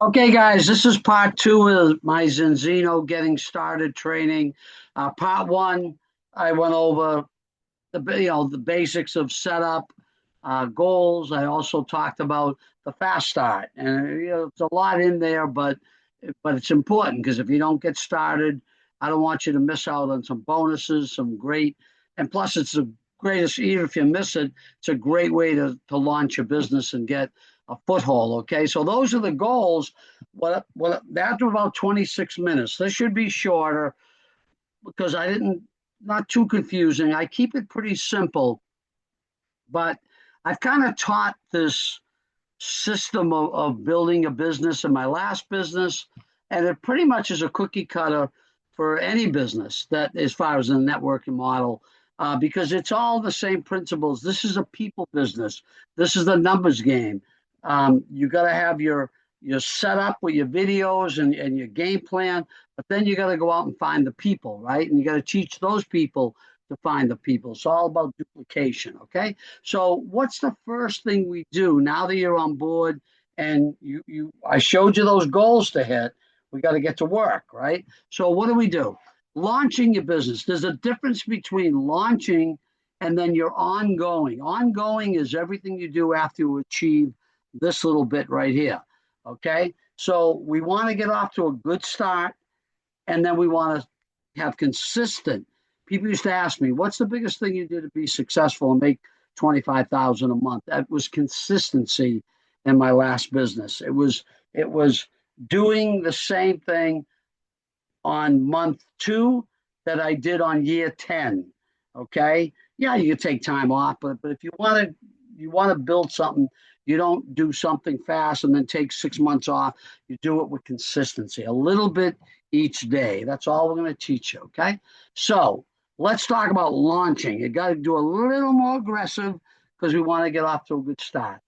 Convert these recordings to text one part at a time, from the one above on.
Okay, guys, this is part two of my Zinzino getting started training. Part one, I went over the basics of setup, goals. I also talked about the fast start, and it's a lot in there, but it's important because if you don't get started, I don't want you to miss out on some bonuses, some great, and plus it's the greatest. Even if you miss it, it's a great way to launch your business and get a foothold. Okay, so those are the goals. What after about 26 minutes, this should be shorter because I didn't not too confusing. I keep it pretty simple, but I've kind of taught this system of building a business in my last business, and it pretty much is a cookie cutter for any business that, as far as the networking model, because it's all the same principles. This is a people business. This is the numbers game. You got to have your setup with your videos and your game plan, but then you got to go out and find the people, right? And you got to teach those people to find the people. It's all about duplication, okay? So what's the first thing we do now that you're on board and I showed you those goals to hit? We got to get to work, right? So what do? Launching your business. There's a difference between launching and then your ongoing. Ongoing is everything you do after you achieve this little bit right here. Okay? So we want to get off to a good start and then we want to have consistent. People used to ask me, "What's the biggest thing you did to be successful and make 25,000 a month?" That was consistency in my last business. It was doing the same thing on month two that I did on year 10. Okay. Yeah, you can take time off, but if you want to build something, you don't do something fast and then take 6 months off. You do it with consistency, a little bit each day. That's all we're going to teach you. Okay. So let's talk about launching. You got to do a little more aggressive because we want to get off to a good start.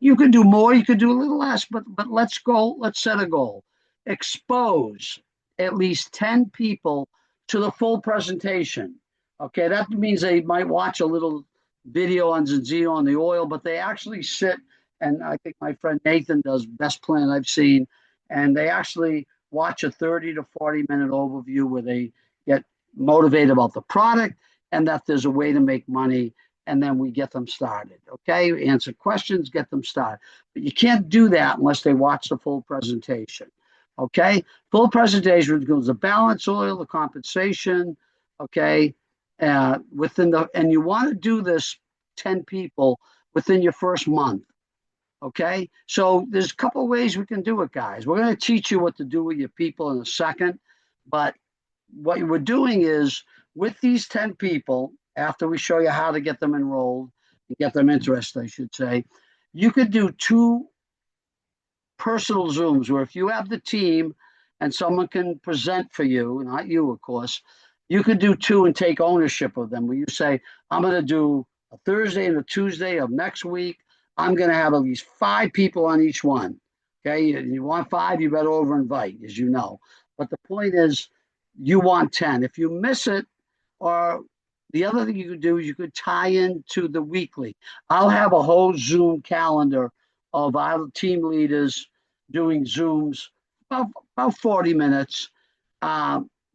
You can do more, you can do a little less, but let's go, let's set a goal. Expose at least 10 people to the full presentation. Okay, that means they might watch a little video on Zinzino on the oil, but they actually sit, and I think my friend Nathan does best plan I've seen, and they actually watch a 30 to 40 minute overview where they get motivated about the product and that there's a way to make money, and then we get them started. Okay, answer questions, get them started. But you can't do that unless they watch the full presentation. Okay, full presentation includes the balance oil, the compensation. Okay, within the and you want to do this 10 people within your first month. Okay, so there's a couple of ways we can do it, guys. We're going to teach you what to do with your people in a second, but what we're doing is with these 10 people, after we show you how to get them enrolled, get them interested, I should say, you could do two personal Zooms where if you have the team and someone can present for you, not you, of course, you could do two and take ownership of them where you say, I'm going to do a Thursday and a Tuesday of next week. I'm going to have at least 5 people on each one. Okay. You want 5, you better over invite, as you know. But the point is, you want 10. If you miss it, or the other thing you could do is you could tie into the weekly. I'll have a whole Zoom calendar of our team leaders doing Zooms about 40 minutes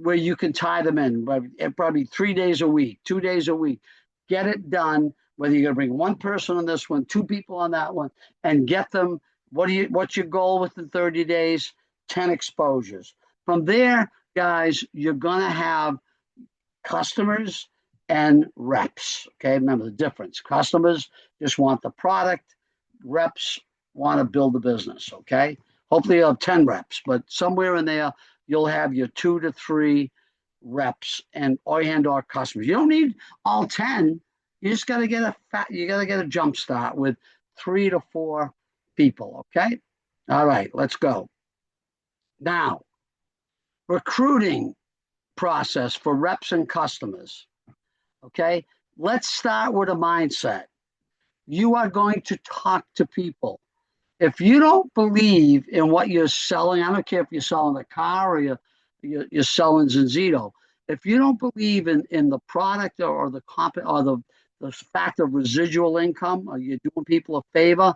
where you can tie them in, but probably 3 days a week, 2 days a week. Get it done, whether you're going to bring one person on this one, 2 people on that one, and get them. What's your goal within 30 days? 10 exposures. From there, guys, you're going to have customers and reps. Okay, remember the difference. Customers just want the product, reps want to build the business. Okay, hopefully you'll have 10 reps, but somewhere in there, you'll have your 2 to 3 reps and or customers. You don't need all 10. You just got to get a jump start with 3 to 4 people. Okay, all right, let's go. Now, recruiting process for reps and customers. Okay, let's start with a mindset. You are going to talk to people. If you don't believe in what you're selling, I don't care if you're selling a car or you're selling Zinzino. If you don't believe in the product or the fact of residual income, or you're doing people a favor,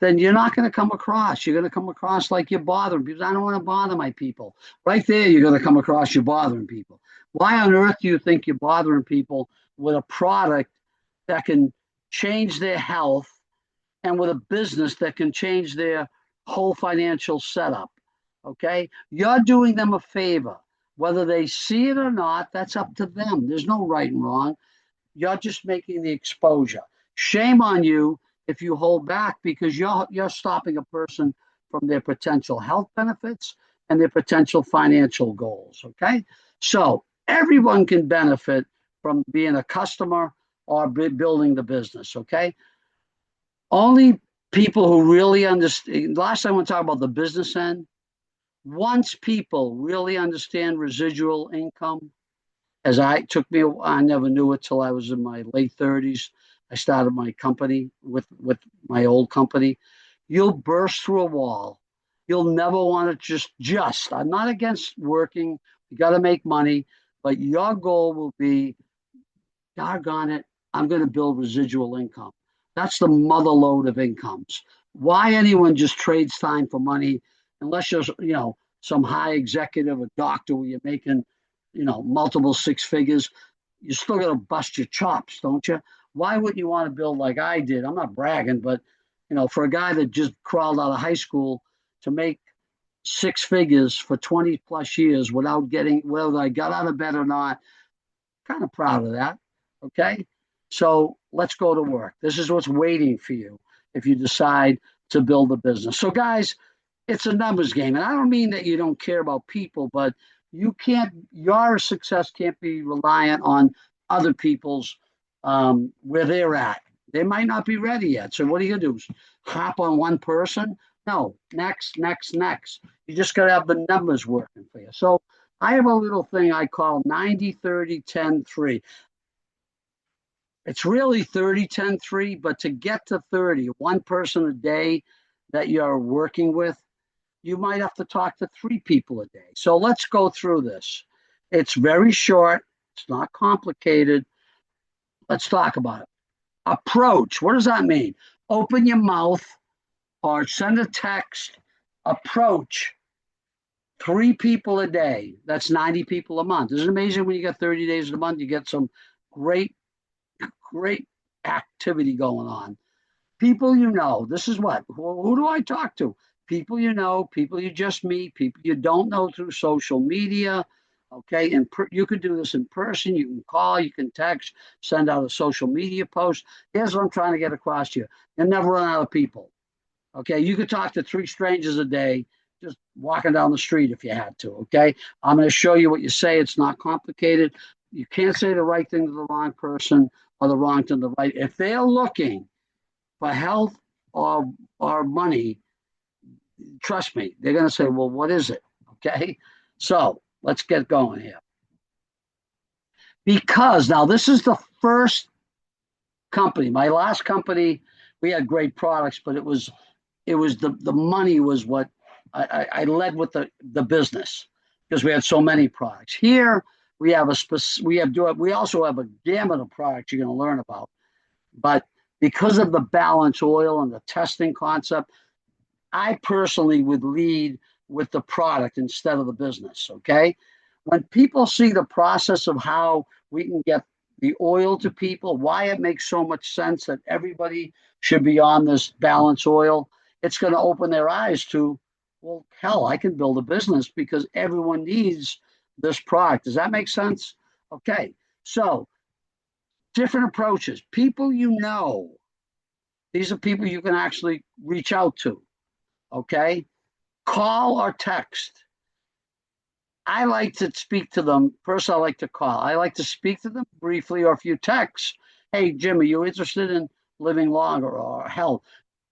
then you're not going to come across. You're going to come across like you're bothering people. I don't want to bother my people. Right there, you're going to come across you're bothering people. Why on earth do you think you're bothering people with a product that can change their health and with a business that can change their whole financial setup? Okay. You're doing them a favor. Whether they see it or not, that's up to them. There's no right and wrong. You're just making the exposure. Shame on you if you hold back because you're stopping a person from their potential health benefits and their potential financial goals. Okay. So everyone can benefit from being a customer or building the business. Okay. Only people who really understand. Last time we talked about the business end. Once people really understand residual income, as I took me, I never knew it till I was in my late 30s. I started my company with my old company. You'll burst through a wall. You'll never want to just. I'm not against working. You got to make money, but your goal will be, doggone it, I'm going to build residual income. That's the mother lode of incomes. Why anyone just trades time for money, unless you're, some high executive, a doctor where you're making, multiple six figures, you're still going to bust your chops, don't you? Why wouldn't you want to build like I did? I'm not bragging, but, for a guy that just crawled out of high school to make six figures for 20 plus years without getting, whether I got out of bed or not, kind of proud of that. Okay. So let's go to work. This is what's waiting for you if you decide to build a business. So, guys, it's a numbers game. And I don't mean that you don't care about people, but your success can't be reliant on other people's where they're at. They might not be ready yet. So, what are you going to do? Hop on one person? No, next, next, next. You just got to have the numbers working for you. So, I have a little thing I call 90, 30, 10, 3. It's really 30, 10, 3, but to get to 30, one person a day that you're working with, you might have to talk to three people a day. So let's go through this. It's very short, it's not complicated. Let's talk about it. Approach. What does that mean? Open your mouth or send a text. Approach three people a day. That's 90 people a month. Isn't it amazing when you get 30 days in a month, you get some great, great activity going on. People you know. This is what? Who do I talk to? People you know, people you just meet, people you don't know through social media. Okay. And you can do this in person. You can call, you can text, send out a social media post. Here's what I'm trying to get across to you. You'll never run out of people. Okay, you could talk to three strangers a day just walking down the street if you had to. Okay, I'm going to show you what you say. It's not complicated. You can't say the right thing to the wrong person or the wrong thing to the right. If they're looking for health or money, trust me, they're going to say, "Well, what is it?" Okay, so let's get going here. Because now this is the first company. My last company, we had great products, but it was the money was what I led with the business because we had so many products. Here we have we also have a gamut of products you're going to learn about, but because of the balance oil and the testing concept, I personally would lead with the product instead of the business. Okay. When people see the process of how we can get the oil to people, why it makes so much sense that everybody should be on this balance oil, it's going to open their eyes to, well, hell, I can build a business because everyone needs this product. Does that make sense? Okay. So, different approaches. People you know, these are people you can actually reach out to. Okay. Call or text. I like to speak to them. First, I like to call. I like to speak to them briefly, or if you text, hey, Jim, are you interested in living longer or health?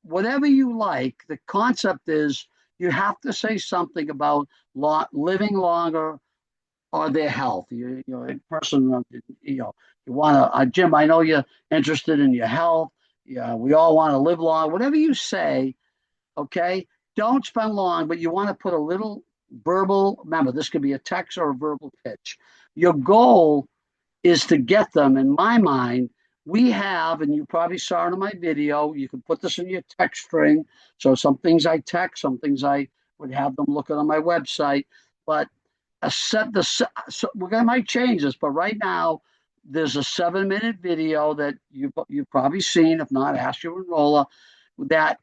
Whatever you like, the concept is you have to say something about living longer or their health. A person, you want to, Jim, I know you're interested in your health. Yeah, we all want to live long. Whatever you say, okay, don't spend long, but you want to put a little verbal, remember, this could be a text or a verbal pitch. Your goal is to get them, in my mind, we have, and you probably saw it in my video, you can put this in your text string. So some things I text, some things I would have them look at on my website. But a set the so we're gonna might change this, but right now there's a 7-minute video that you've probably seen. If not, ask your enroller that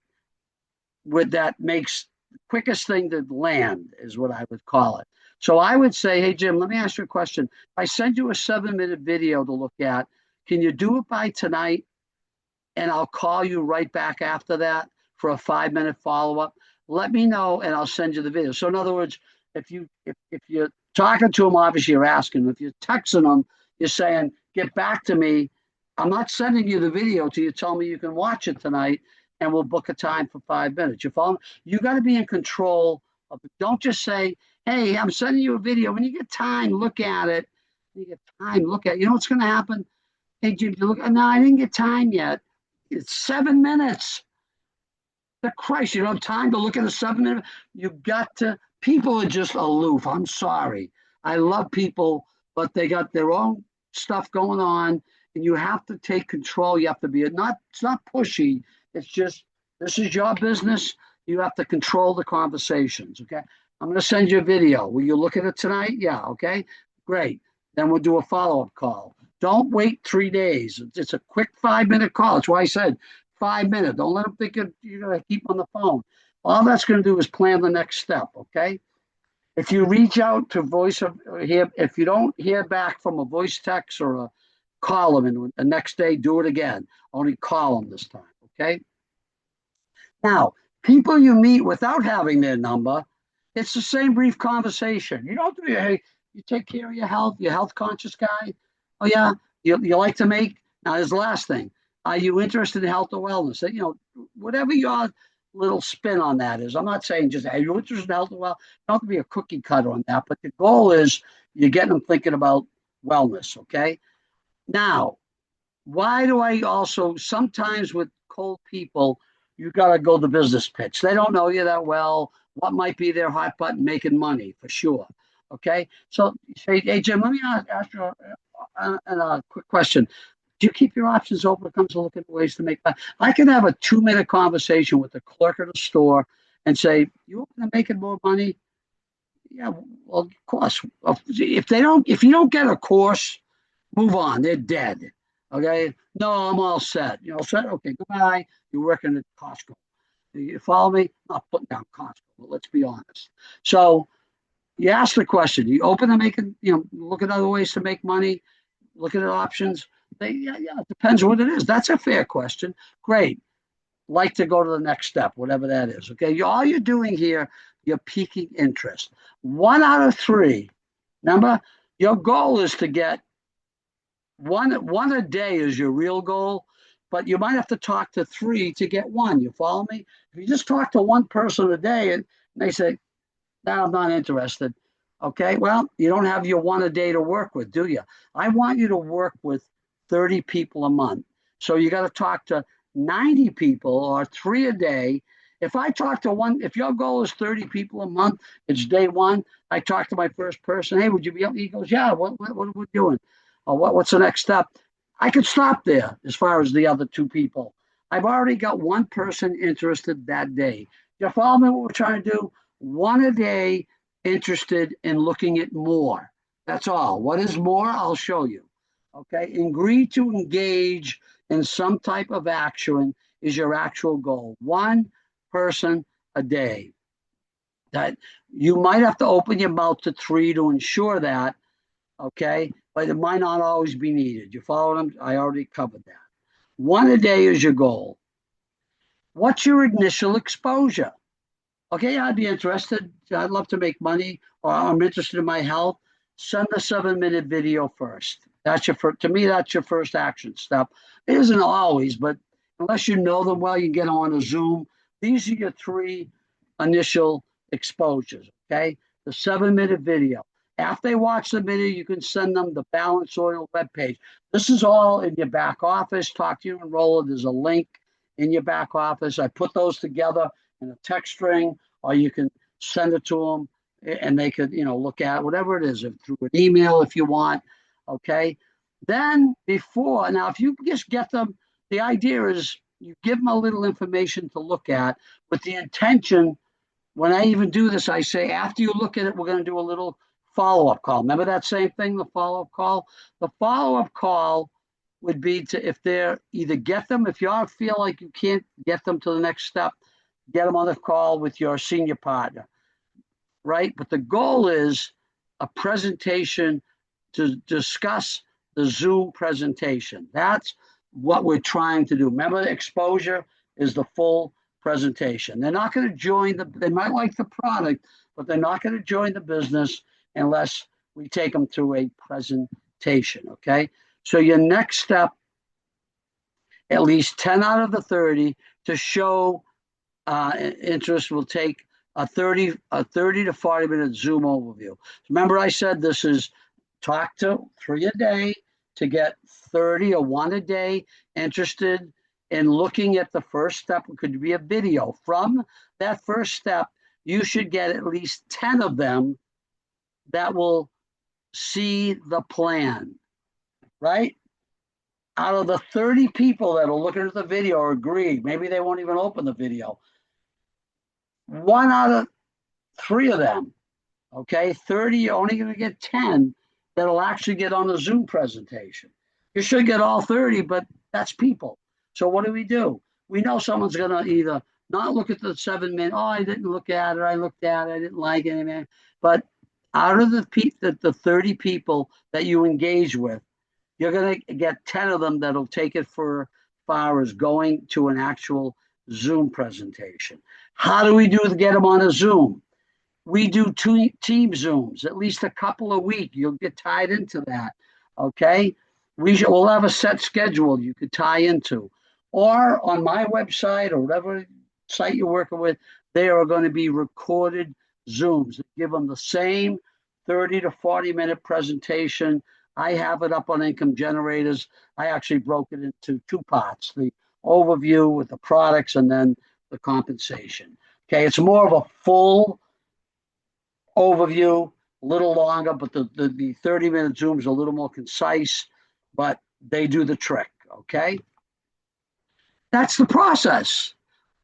that makes the quickest thing to land is what I would call it. So I would say, hey Jim, let me ask you a question. If I send you a 7-minute video to look at, can you do it by tonight? And I'll call you right back after that for a 5-minute follow up. Let me know, and I'll send you the video. So in other words, if you're talking to them, obviously you're asking. If you're texting them, you're saying, "Get back to me." I'm not sending you the video till you tell me you can watch it tonight, and we'll book a time for 5 minutes. You follow? You got to be in control of it. Don't just say, "Hey, I'm sending you a video. When you get time, look at it." When you get time, look at it. You know what's going to happen? Hey, Jim, you look. No, I didn't get time yet. It's 7 minutes. The Christ, you don't have time to look at a 7 minute. You got to. People are just aloof. I'm sorry. I love people, but they got their own stuff going on, and you have to take control. You have to be not. It's not pushy. It's just this is your business. You have to control the conversations. Okay. I'm going to send you a video. Will you look at it tonight? Yeah. Okay. Great. Then we'll do a follow up call. Don't wait 3 days. It's a quick 5-minute call. That's why I said 5 minutes. Don't let them think you're going to keep on the phone. All that's going to do is plan the next step. Okay. If you reach out to voice of here, if you don't hear back from a voice text or a call them, and the next day do it again. Only call them this time. Okay. Now, people you meet without having their number, it's the same brief conversation. You don't do, hey, you take care of your health, you're a health conscious guy. Oh, yeah, you like to make. Now, there's the last thing. Are you interested in health or wellness? You know, whatever your little spin on that is. I'm not saying just, hey, you interested in health or wellness? Don't have to be a cookie cutter on that, but the goal is you're getting them thinking about wellness, okay? Now, why do I also sometimes with cold people, you got to go the business pitch. They don't know you that well. What might be their hot button? Making money for sure. Okay. So say, hey, Jim, let me ask you a quick question. Do you keep your options open when it comes to looking at ways to make money? I can have a 2-minute conversation with the clerk at the store and say, you open to making more money? Yeah, well, of course. If you don't get a course, move on. They're dead. Okay. No, I'm all set. You know, set. Okay. Goodbye. You're working at Costco. You follow me? I'm not putting down Costco, but let's be honest. So you ask the question. You open to making, look at other ways to make money. Look at options. Yeah, it depends what it is. That's a fair question. Great. Like to go to the next step, whatever that is. Okay. All you're doing here, you're piquing interest. 1 out of 3. Remember, your goal is to get one a day is your real goal, but you might have to talk to 3 to get one. You follow me? If you just talk to one person a day and they say, no, I'm not interested. Okay, well, you don't have your one a day to work with, do you? I want you to work with 30 people a month. So you got to talk to 90 people or 3 a day. If I talk to one, if your goal is 30 people a month, it's day one. I talk to my first person. Hey, would you be up? He goes, yeah. What are we doing? Or what's the next step? I could stop there as far as the other 2 people. I've already got one person interested that day. You follow me? What we're trying to do? One a day interested in looking at more. That's all. What is more? I'll show you. Okay. Agree to engage in some type of action is your actual goal. One person a day. That you might have to open your mouth to 3 to ensure that. Okay. But it might not always be needed. You follow them? I already covered that. One a day is your goal. What's your initial exposure? Okay, I'd be interested. I'd love to make money, or I'm interested in my health. Send a 7-minute video first. That's your first, to me, that's your first action step. It isn't always, but unless you know them well, you get on a Zoom. These are your 3 initial exposures. Okay, the 7-minute video. After they watch the video, you can send them the Balance Oil webpage. This is all in your back office. Talk to your enroller. There's a link in your back office. I put those together in a text string, or you can send it to them and they could, look at whatever it is through an email if you want. Okay. Then before, now if you just get them, the idea is you give them a little information to look at with the intention. When I even do this, I say, after you look at it, we're going to do a little follow-up call. Remember that same thing, the follow-up call? The follow-up call would be to, if they're either get them, if you all feel like you can't get them to the next step, get them on the call with your senior partner, right? But the goal is a presentation to discuss the Zoom presentation. That's what we're trying to do. Remember, exposure is the full presentation. They're not going to join they might like the product, but they're not going to join the business unless we take them through a presentation, okay? So your next step, at least 10 out of the 30 to show interest will take a 30 to 40-minute Zoom overview. Remember I said this is talk to 3 a day to get 30 or 1 a day interested in looking at the first step. It could be a video. From that first step, you should get at least 10 of them that will see the plan, right? Out of the 30 people that are looking at the video or agree, maybe they won't even open the video. 1 out of 3 of them, okay, 30, you're only going to get 10 that'll actually get on the Zoom presentation. You should get all 30, but that's people. So what do? We know someone's going to either not look at the 7 minute, oh, I didn't look at it, I looked at it, I didn't like it, but out of the 30 people that you engage with, you're going to get 10 of them that'll take it for far as going to an actual Zoom presentation. How do we do to get them on a Zoom? We do team Zooms, at least a couple a week. You'll get tied into that, okay? We'll have a set schedule you could tie into. Or on my website or whatever site you're working with, they are going to be recorded Zooms. Give them the same 30 to 40-minute presentation. I have it up on Income Generators. I actually broke it into 2 parts, the overview with the products and then the compensation. Okay, it's more of a full overview, a little longer, but the 30-minute Zooms are a little more concise, but they do the trick, okay? That's the process.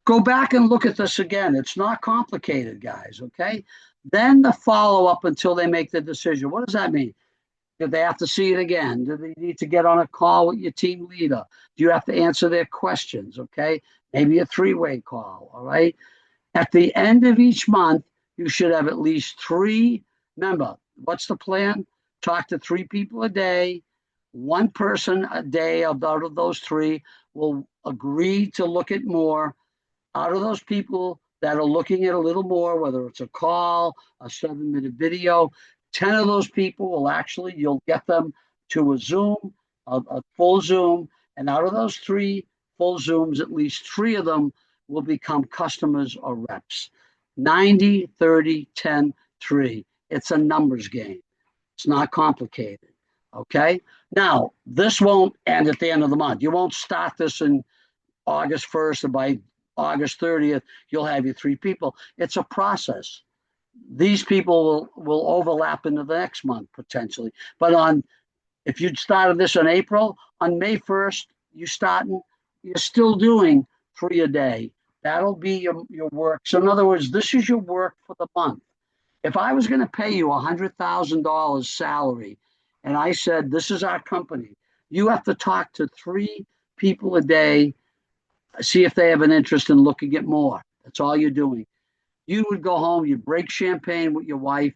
Go back and look at this again. It's not complicated, guys, okay? Then the follow-up until they make the decision. What does that mean? Do they have to see it again? Do they need to get on a call with your team leader? Do you have to answer their questions, okay? Maybe a 3-way call, all right? At the end of each month, you should have at least 3. Remember, what's the plan? Talk to 3 people a day. 1 person a day out of those 3 will agree to look at more. Out of those people that are looking at a little more, whether it's a call, a 7-minute video, 10 of those people will actually, you'll get them to a Zoom, a full Zoom. And out of those 3 full Zooms, at least 3 of them will become customers or reps. 90, 30, 10, 3. It's a numbers game. It's not complicated. Okay. Now, this won't end at the end of the month. You won't start this in August 1st, and by August 30th, you'll have your 3 people. It's a process. These people will overlap into the next month potentially. But if you started this in April, on May 1st, you're still doing 3 a day. That'll be your work. So in other words, this is your work for the month. If I was going to pay you $100,000 salary, and I said, this is our company, you have to talk to 3 people a day, see if they have an interest in looking at more. That's all you're doing. You would go home, you'd break champagne with your wife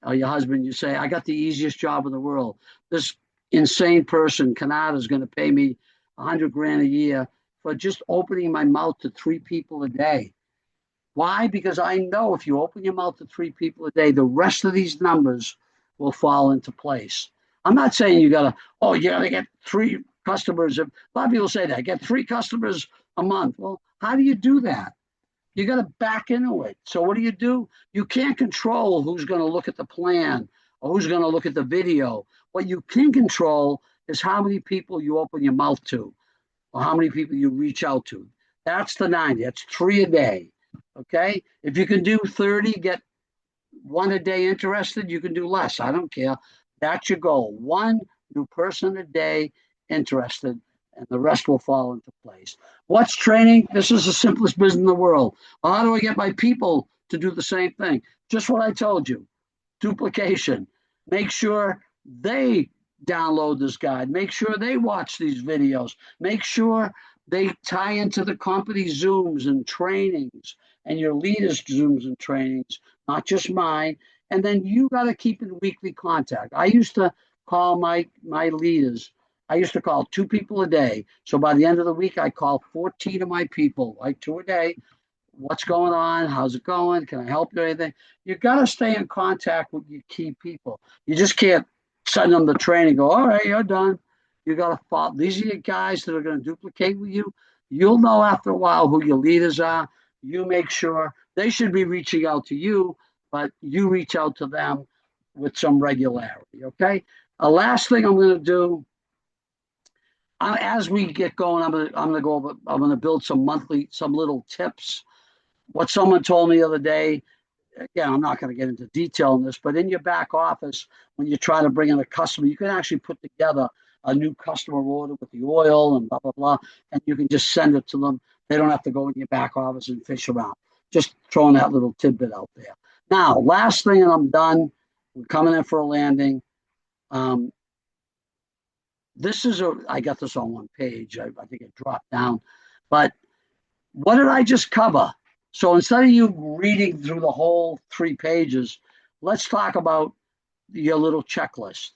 or your husband. You say, I got the easiest job in the world. This insane person, Canada, is going to pay me $100,000 a year for just opening my mouth to 3 people a day. Why? Because I know if you open your mouth to 3 people a day, the rest of these numbers will fall into place. I'm not saying you got to get 3 customers. A lot of people say that, get 3 customers a month. Well, how do you do that? You got to back into it. So what do? You can't control who's going to look at the plan or who's going to look at the video. What you can control is how many people you open your mouth to or how many people you reach out to. That's the 90. That's 3 a day. Okay. If you can do 30, get 1 a day interested, you can do less. I don't care. That's your goal. 1 new person a day interested, and the rest will fall into place. What's training? This is the simplest business in the world. Well, how do I get my people to do the same thing? Just what I told you, duplication. Make sure they download this guide. Make sure they watch these videos. Make sure they tie into the company Zooms and trainings and your leaders' Zooms and trainings, not just mine. And then you got to keep in weekly contact. I used to call my leaders. I used to call 2 people a day. So by the end of the week, I call 14 of my people, like 2 a day. What's going on? How's it going? Can I help you? Anything? You got to stay in contact with your key people. You just can't send them the training. Go, all right, you're done. You got to follow. These are your guys that are going to duplicate with you. You'll know after a while who your leaders are. You make sure they should be reaching out to you, but you reach out to them with some regularity. Okay. The last thing I'm going to do, as we get going, I'm going to go over. I'm going to build some little tips. What someone told me the other day, again, I'm not going to get into detail on this, but in your back office, when you try to bring in a customer, you can actually put together a new customer order with the oil and blah, blah, blah, and you can just send it to them. They don't have to go in your back office and fish around. Just throwing that little tidbit out there. Now, last thing, and I'm done. We're coming in for a landing. I got this on one page. I think it dropped down. But what did I just cover? So instead of you reading through the whole 3 pages, let's talk about your little checklist.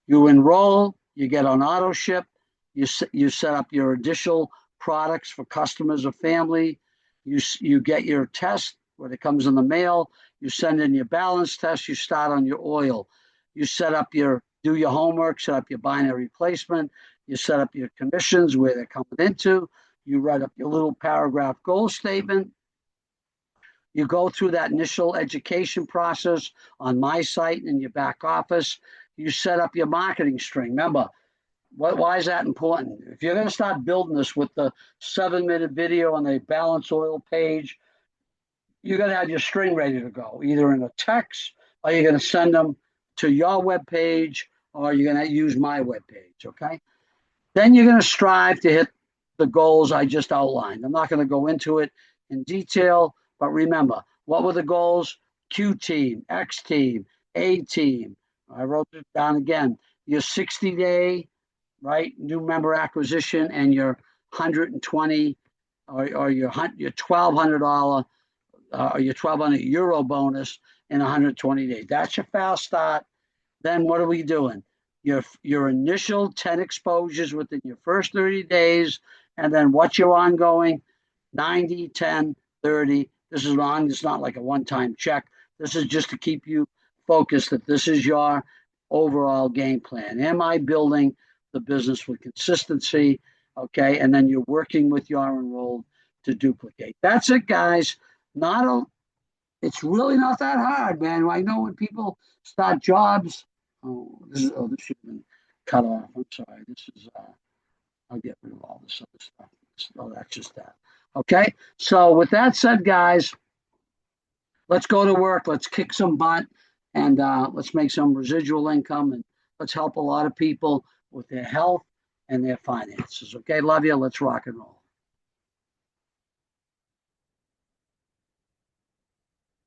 You enroll, you get on auto ship, you set up your additional products for customers or family, you get your test when it comes in the mail, you send in your balance test, you start on your oil, you do your homework, set up your binary placement, you set up your commissions where they're coming into, you write up your little paragraph goal statement. You go through that initial education process on my site and in your back office. You set up your marketing string. Remember, why is that important? If you're going to start building this with the 7-minute video on the balance oil page, you're going to have your string ready to go, either in a text or you're going to send them to your web page or you're going to use my web page, okay? Then you're going to strive to hit the goals I just outlined. I'm not going to go into it in detail, but remember, what were the goals? Q team, X team, A team. I wrote it down again. Your 60-day, right, new member acquisition and your 120 or your $1,200 or your 1,200 euro bonus in 120 days. That's your fast start. Then what are we doing? Your initial 10 exposures within your first 30 days, and then what's your ongoing 90, 10, 30. This is on. It's not like a one-time check. This is just to keep you focused that this is your overall game plan. Am I building the business with consistency? Okay, and then you're working with your enrolled to duplicate. That's it, guys. It's really not that hard, man. I know when people start jobs. This should have been cut off. I'm sorry. I'll get rid of all this other stuff. That's just that. Okay. So with that said, guys, let's go to work. Let's kick some butt and let's make some residual income and let's help a lot of people with their health and their finances. Okay. Love you. Let's rock and roll.